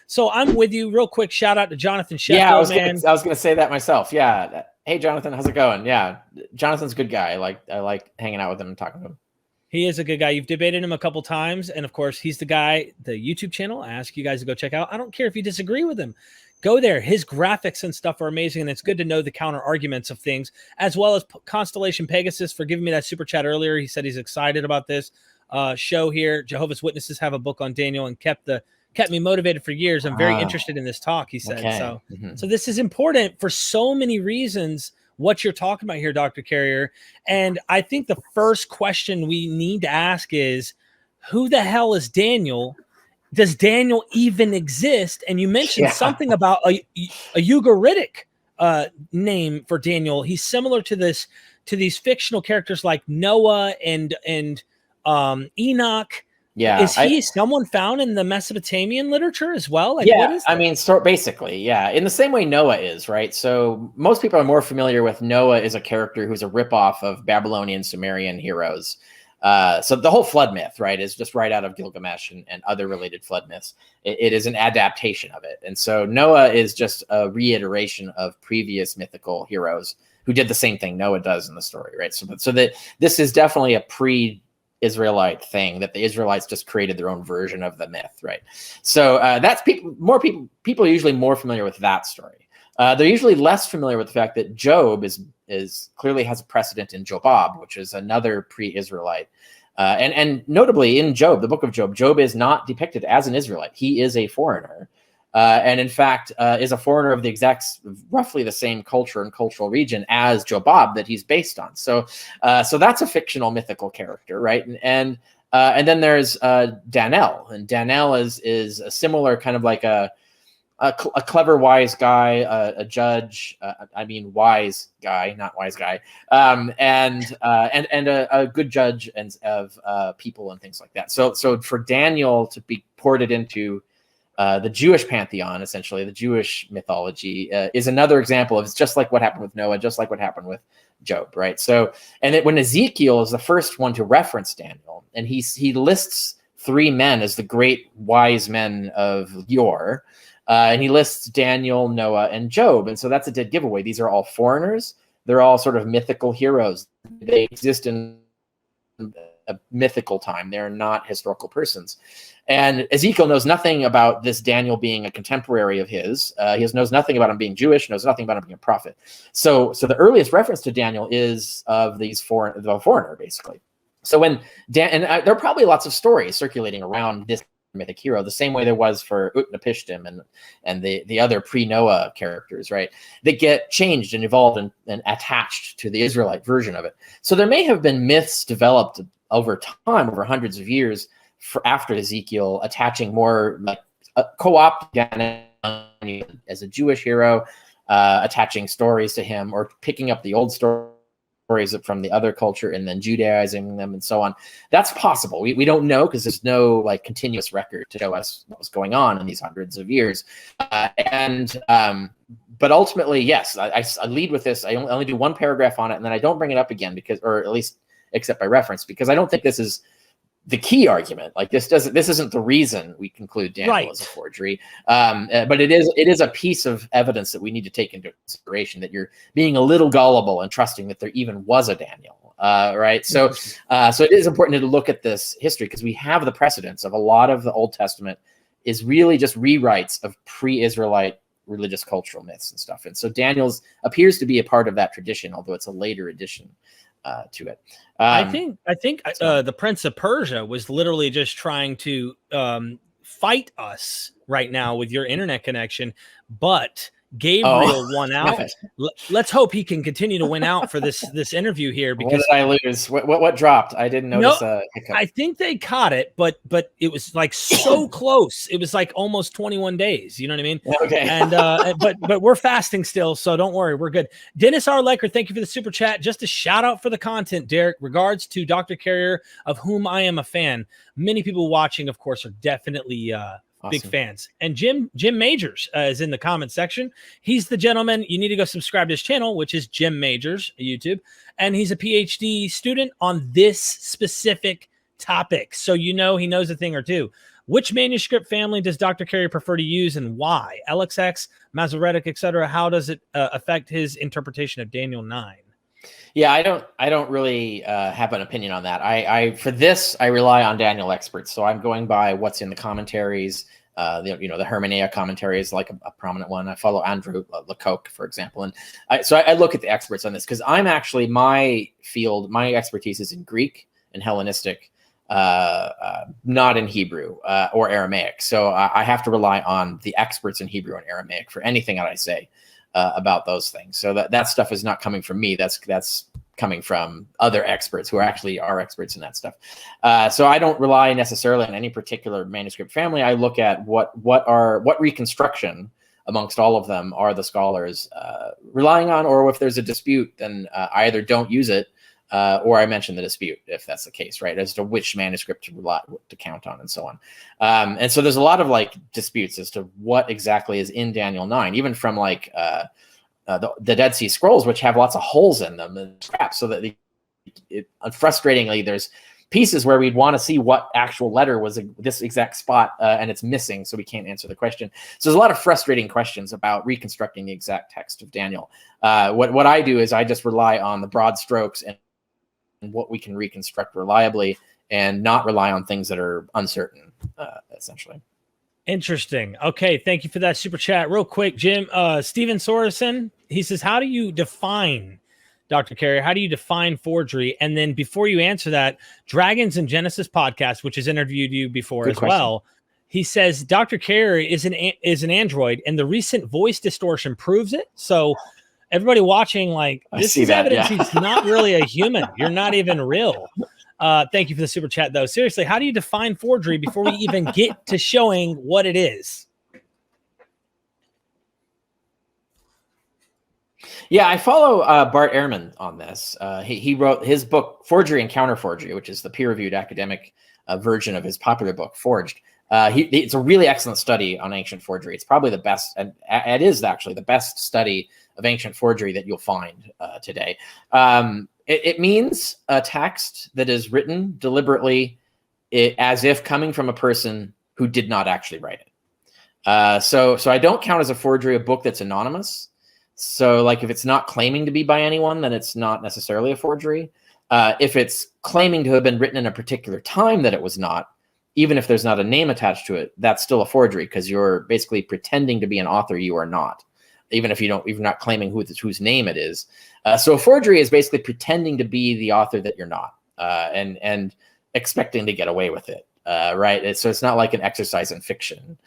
So I'm with you. Real quick, shout out to Jonathan Sheffield, yeah, I was man. I was gonna say that myself. Yeah. Hey, Jonathan, how's it going? Yeah, Jonathan's a good guy. I like hanging out with him and talking to him. He is a good guy. You've debated him a couple times, and of course, he's the guy. The YouTube channel, I ask you guys to go check out. I don't care if you disagree with him. Go there. His graphics and stuff are amazing, and it's good to know the counter arguments of things, as well as Constellation Pegasus for giving me that super chat earlier. He said he's excited about this show here. Jehovah's Witnesses have a book on Daniel and kept me motivated for years. I'm very interested in this talk, he said. Okay. So this is important for so many reasons, what you're talking about here, Dr. Carrier. And I think the first question we need to ask is, who the hell is Daniel? Does Daniel even exist? And you mentioned something about a Ugaritic name for Daniel. He's similar to these fictional characters like Noah and Enoch. Yeah. Is he someone found in the Mesopotamian literature as well? Like, yeah, what is that? I mean, basically, yeah. In the same way Noah is, right? So most people are more familiar with Noah as a character who's a ripoff of Babylonian Sumerian heroes. So the whole flood myth, right, is just right out of Gilgamesh and other related flood myths. It is an adaptation of it. And so Noah is just a reiteration of previous mythical heroes who did the same thing Noah does in the story, right? So that this is definitely a pre-Israelite thing, that the Israelites just created their own version of the myth, right? So that's people are usually more familiar with that story. They're usually less familiar with the fact that Job is clearly has a precedent in Jobab, which is another pre-Israelite. And notably in Job, the book of Job, Job is not depicted as an Israelite. He is a foreigner. And in fact, is a foreigner of the roughly the same culture and cultural region as Jobab that he's based on. So that's a fictional mythical character, right? And then there's Danel, and Danel is a similar kind of like a clever, wise guy, a judge. Wise guy, not wise guy, and a good judge of people and things like that. So for Daniel to be ported into the Jewish pantheon, essentially the Jewish mythology, is another example of, it's just like what happened with Noah, just like what happened with Job, right? So, and when Ezekiel is the first one to reference Daniel, and he lists three men as the great wise men of yore, and he lists Daniel, Noah, and Job, and so that's a dead giveaway. These are all foreigners. They're all sort of mythical heroes. They exist in a mythical time. They're not historical persons. And Ezekiel knows nothing about this Daniel being a contemporary of his. He knows nothing about him being Jewish, knows nothing about him being a prophet. So the earliest reference to Daniel is of the foreigner, basically. So when there are probably lots of stories circulating around this mythic hero, the same way there was for Utnapishtim and the other pre-Noah characters, right? They get changed and evolved and attached to the Israelite version of it. So there may have been myths developed over time, over hundreds of years, after Ezekiel, attaching more like co-opting as a Jewish hero, attaching stories to him, or picking up the old stories from the other culture and then Judaizing them and so on. That's possible. We don't know, because there's no like continuous record to show us what was going on in these hundreds of years. But ultimately, yes, I lead with this. I only do one paragraph on it, and then I don't bring it up again, or at least except by reference, because I don't think this is the key argument. Like this isn't the reason we conclude Daniel is a forgery. But it is a piece of evidence that we need to take into consideration, that you're being a little gullible and trusting that there even was a Daniel. Right. So it is important to look at this history, because we have the precedents of a lot of the Old Testament is really just rewrites of pre-Israelite religious cultural myths and stuff. And so Daniel's appears to be a part of that tradition, although it's a later addition to it. I think the Prince of Persia was literally just trying to fight us right now with your internet connection, but Gabriel won out. Let's hope he can continue to win out for this interview here. Because what did I lose? What dropped? I didn't notice. I think they caught it, but it was so close. It was like almost 21 days. You know what I mean? Okay. And but we're fasting still, so don't worry, we're good. Dennis R. Lecker, thank you for the super chat. Just a shout out for the content, Derek. Regards to Dr. Carrier, of whom I am a fan. Many people watching, of course, are definitely big fans. And Jim Majors is in the comment section. He's the gentleman. You need to go subscribe to his channel, which is Jim Majors YouTube. And he's a PhD student on this specific topic. So he knows a thing or two. Which manuscript family does Dr. Carrier prefer to use and why? LXX, Masoretic, etc. How does it affect his interpretation of Daniel 9? Yeah, I don't really have an opinion on that. For this, I rely on Daniel experts. So I'm going by what's in the commentaries. The Hermannea commentary is like a prominent one. I follow Andrew Lecoq, for example. And I look at the experts on this because I'm actually, my expertise is in Greek and Hellenistic, not in Hebrew or Aramaic. So I have to rely on the experts in Hebrew and Aramaic for anything that I say about those things. So that stuff is not coming from me. That's coming from other experts who actually are experts in that stuff. So I don't rely necessarily on any particular manuscript family. I look at what reconstruction amongst all of them are the scholars relying on, or if there's a dispute, then I either don't use it or I mention the dispute if that's the case, right? As to which manuscript to count on and so on. And so there's a lot of like disputes as to what exactly is in Daniel 9, even from like the Dead Sea Scrolls, which have lots of holes in them and scraps, so that frustratingly, there's pieces where we'd want to see what actual letter was this exact spot, and it's missing, so we can't answer the question. So there's a lot of frustrating questions about reconstructing the exact text of Daniel. What I do is I just rely on the broad strokes and what we can reconstruct reliably, and not rely on things that are uncertain, essentially. Interesting. Okay, thank you for that super chat. Real quick, Jim, Steven Sorensen, he says, how do you define, Dr. Carrier, how do you define forgery? And then before you answer that, Dragons and Genesis podcast, which has interviewed you before as well, he says Dr. Carrier is an android, and the recent voice distortion proves it. So everybody watching, like, this is evidence he's not really a human. You're not even real. Thank you for the super chat, though. Seriously, how do you define forgery before we even get to showing what it is? Yeah, I follow Bart Ehrman on this. He wrote his book, Forgery and Counterforgery, which is the peer-reviewed academic version of his popular book, Forged. It's a really excellent study on ancient forgery. It's probably the best, and it is actually the best study of ancient forgery that you'll find today. It means a text that is written deliberately as if coming from a person who did not actually write it. So I don't count as a forgery a book that's anonymous. So like if it's not claiming to be by anyone, then it's not necessarily a forgery. If it's claiming to have been written in a particular time that it was not, even if there's not a name attached to it, that's still a forgery because you're basically pretending to be an author you are not, even if you're not claiming whose name it is. So a forgery is basically pretending to be the author that you're not, and expecting to get away with it, right? So it's not like an exercise in fiction.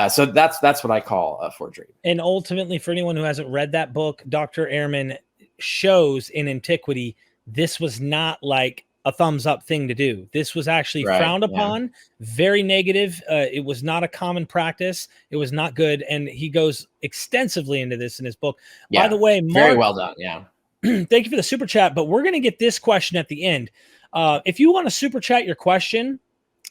So that's what I call a forgery. And ultimately, for anyone who hasn't read that book, Dr. Ehrman shows in Antiquity, this was not like a thumbs up thing to do. This was actually frowned upon, very negative. It was not a common practice. It was not good. And he goes extensively into this in his book. By the way, Mark, very well done. Yeah. Thank you for the super chat, but we're going to get this question at the end. If you want to super chat your question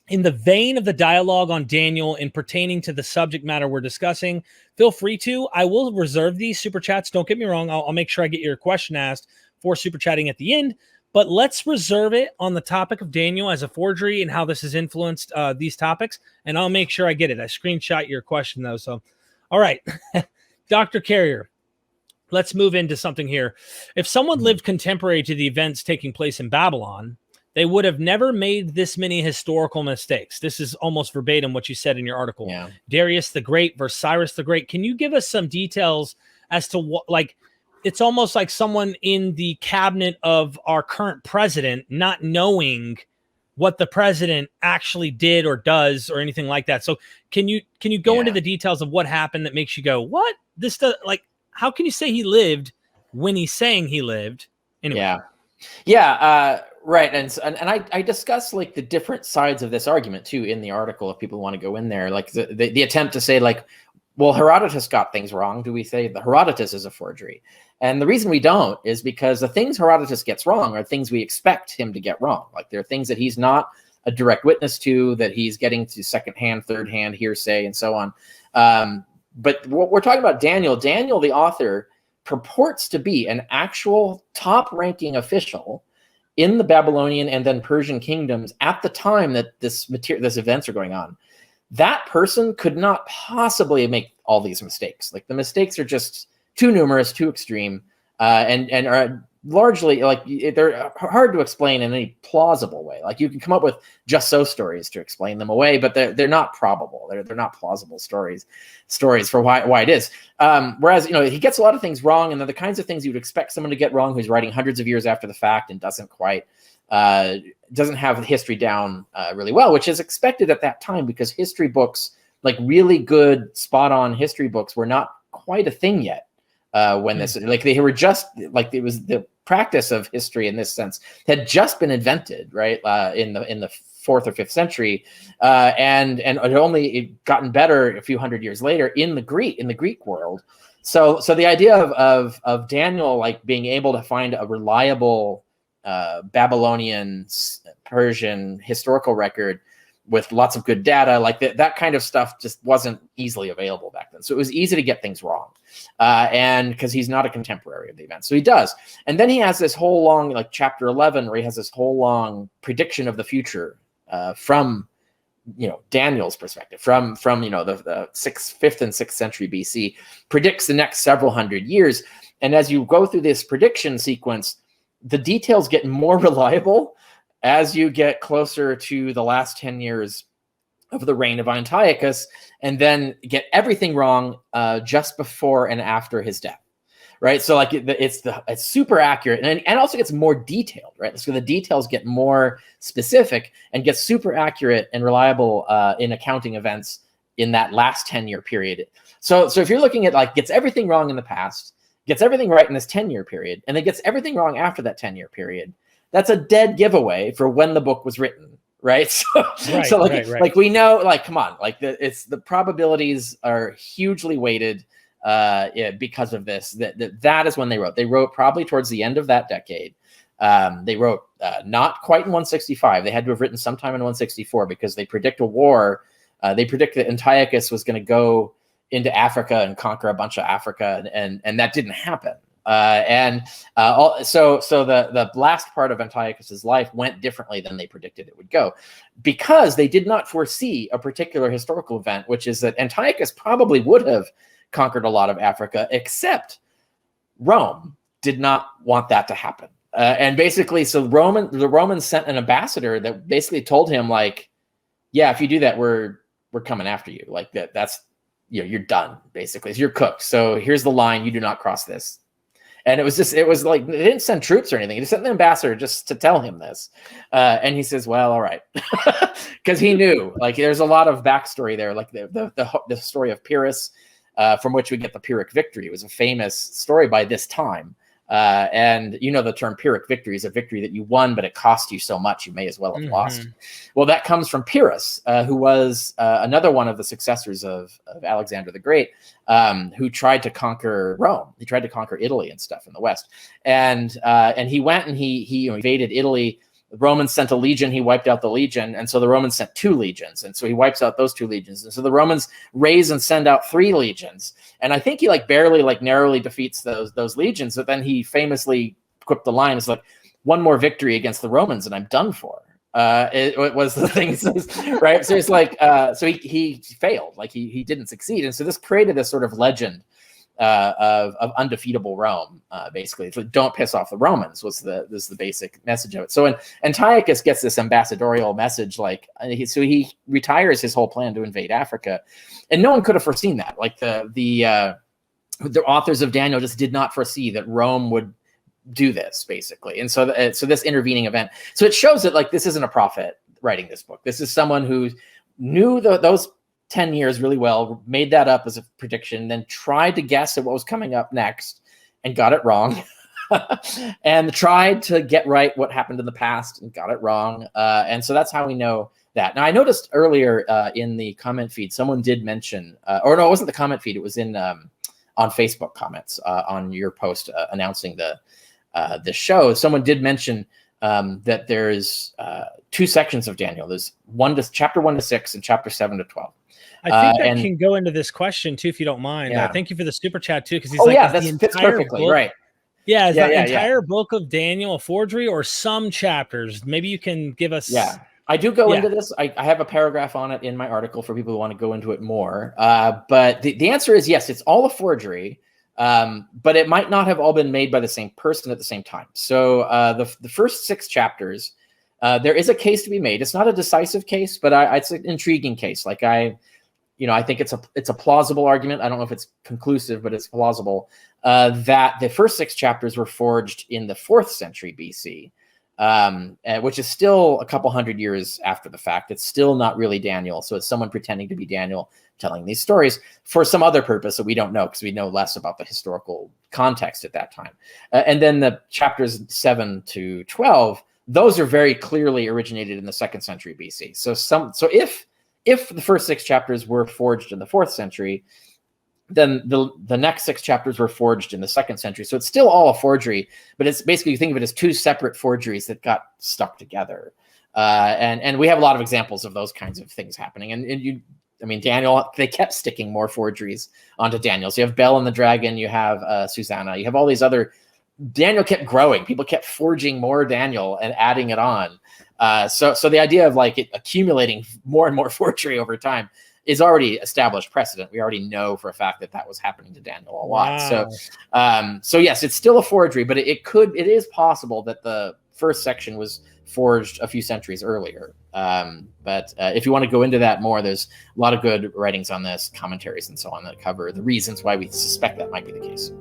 in the vein of the dialogue on Daniel and pertaining to the subject matter we're discussing, feel free to. I will reserve these super chats. Don't get me wrong. I'll make sure I get your question asked for super chatting at the end. But let's reserve it on the topic of Daniel as a forgery and how this has influenced these topics. And I'll make sure I get it. I screenshot your question, though. So, all right. Dr. Carrier, let's move into something here. If someone lived contemporary to the events taking place in Babylon, they would have never made this many historical mistakes. This is almost verbatim what you said in your article. Yeah. Darius the Great versus Cyrus the Great. Can you give us some details as to what, like, it's almost like someone in the cabinet of our current president not knowing what the president actually did or does or anything like that. So can you go into the details of what happened that makes you go, what? This does, like, how can you say he lived when he's saying he lived? Anyway. Right. And I discuss like the different sides of this argument too in the article if people want to go in there, like the attempt to say like, well, Herodotus got things wrong. Do we say that Herodotus is a forgery? And the reason we don't is because the things Herodotus gets wrong are things we expect him to get wrong. Like there are things that he's not a direct witness to, that he's getting to secondhand, third-hand hearsay, and so on. But what we're talking about, Daniel, the author, purports to be an actual top-ranking official in the Babylonian and then Persian kingdoms at the time that this events are going on. that person could not possibly make all these mistakes. Like the mistakes are just too numerous, too extreme, and are largely like they're hard to explain in any plausible way. Like you can come up with just so stories to explain them away, but they're not probable. They're not plausible stories for why it is. Whereas, you know, he gets a lot of things wrong, and they're the kinds of things you would expect someone to get wrong who's writing hundreds of years after the fact and doesn't have the history down really well, which is expected at that time, because history books, like really good spot on history books, were not quite a thing yet. When this, like, they were just like, it was the practice of history in this sense had just been invented, right, in the 4th or 5th century, and it had only gotten better a few hundred years later in the Greek world. So the idea of Daniel, like, being able to find a reliable Babylonian, Persian historical record with lots of good data, like that kind of stuff just wasn't easily available back then. So it was easy to get things wrong. And because he's not a contemporary of the event. So he does. And then he has this whole long, like chapter 11, where he has this whole long prediction of the future from, you know, Daniel's perspective, from you know, the 5th and 6th century BC, predicts the next several hundred years. And as you go through this prediction sequence, the details get more reliable as you get closer to the last 10 years of the reign of Antiochus, and then get everything wrong just before and after his death, right? So like it's super accurate, and also gets more detailed, right? So the details get more specific and get super accurate and reliable in accounting events in that last 10-year period. So if you're looking at, like, gets everything wrong in the past, gets everything right in this 10-year period, and then gets everything wrong after that 10-year period, that's a dead giveaway for when the book was written, right? So like we know, like, come on, like the probabilities are hugely weighted because of this. That is when they wrote. They wrote probably towards the end of that decade. They wrote not quite in 165. They had to have written sometime in 164, because they predict a war. They predict that Antiochus was going to go into Africa and conquer a bunch of Africa, and that didn't happen. So the last part of Antiochus's life went differently than they predicted it would go, because they did not foresee a particular historical event, which is that Antiochus probably would have conquered a lot of Africa, except Rome did not want that to happen. And basically, so the Romans sent an ambassador that basically told him, like, yeah, if you do that, we're coming after you. Like that's, you know, you're done, basically. You're cooked. So here's the line: you do not cross this. And it was like, they didn't send troops or anything. They sent the ambassador just to tell him this. And he says, well, all right. Because he knew, like, there's a lot of backstory there, like the story of Pyrrhus, from which we get the Pyrrhic victory. It was a famous story by this time. And you know, the term Pyrrhic victory is a victory that you won, but it cost you so much you may as well have lost. Well, that comes from Pyrrhus, who was another one of the successors of Alexander the Great, who tried to conquer Rome. He tried to conquer Italy and stuff in the West. And he went and he invaded Italy. The Romans sent a legion. He wiped out the legion. And so the Romans sent 2 legions. And so he wipes out those 2 legions. And so the Romans raise and send out 3 legions. And I think he barely narrowly defeats those legions. But then he famously quipped the line, it's like, one more victory against the Romans and I'm done for. It was the thing, right? So it's like, so he failed, like he didn't succeed. And so this created this sort of legend of undefeatable Rome, basically. So don't piss off the Romans was the basic message of it. So when Antiochus gets this ambassadorial message, like, so he retires his whole plan to invade Africa, and no one could have foreseen that. Like the authors of Daniel just did not foresee that Rome would do this, basically. And so this intervening event, so it shows that, like, this isn't a prophet writing this book. This is someone who knew those 10 years really well, made that up as a prediction, then tried to guess at what was coming up next and got it wrong. And tried to get right what happened in the past and got it wrong. And so that's how we know that. Now, I noticed earlier in the comment feed, someone did mention, or no, it wasn't the comment feed. It was in on Facebook comments on your post announcing the show. Someone did mention that there's 2 sections of Daniel. There's chapter 1 to 6 and chapter 7 to 12. I think that can go into this question too, if you don't mind. Yeah. Thank you for the super chat too, because he's that fits perfectly, book, right? Yeah, is the entire book of Daniel a forgery, or some chapters? Maybe you can give us I do go Yeah. into this. I have a paragraph on it in my article for people who want to go into it more. But the answer is yes, it's all a forgery, but it might not have all been made by the same person at the same time. So the first 6 chapters, there is a case to be made. It's not a decisive case, but it's an intriguing case. Like I think it's a plausible argument. I don't know if it's conclusive, but it's plausible that the first 6 chapters were forged in the 4th century BC. Which is still a couple hundred years after the fact. It's still not really Daniel. So it's someone pretending to be Daniel telling these stories for some other purpose that we don't know, because we know less about the historical context at that time. And then the chapters 7 to 12, those are very clearly originated in the 2nd century BC. So if the first 6 chapters were forged in the 4th century, then the next 6 chapters were forged in the 2nd century. So it's still all a forgery, but it's basically, you think of it as 2 separate forgeries that got stuck together. And we have a lot of examples of those kinds of things happening. Daniel, they kept sticking more forgeries onto Daniel. So you have Bel and the Dragon, you have Susanna, you have all these other, Daniel kept growing. People kept forging more Daniel and adding it on. So the idea of like it accumulating more and more forgery over time is already established precedent. We already know for a fact that was happening to Daniel a lot. Wow. So yes, it's still a forgery, but it is possible that the first section was forged a few centuries earlier. But if you want to go into that more, there's a lot of good writings on this, commentaries and so on, that cover the reasons why we suspect that might be the case.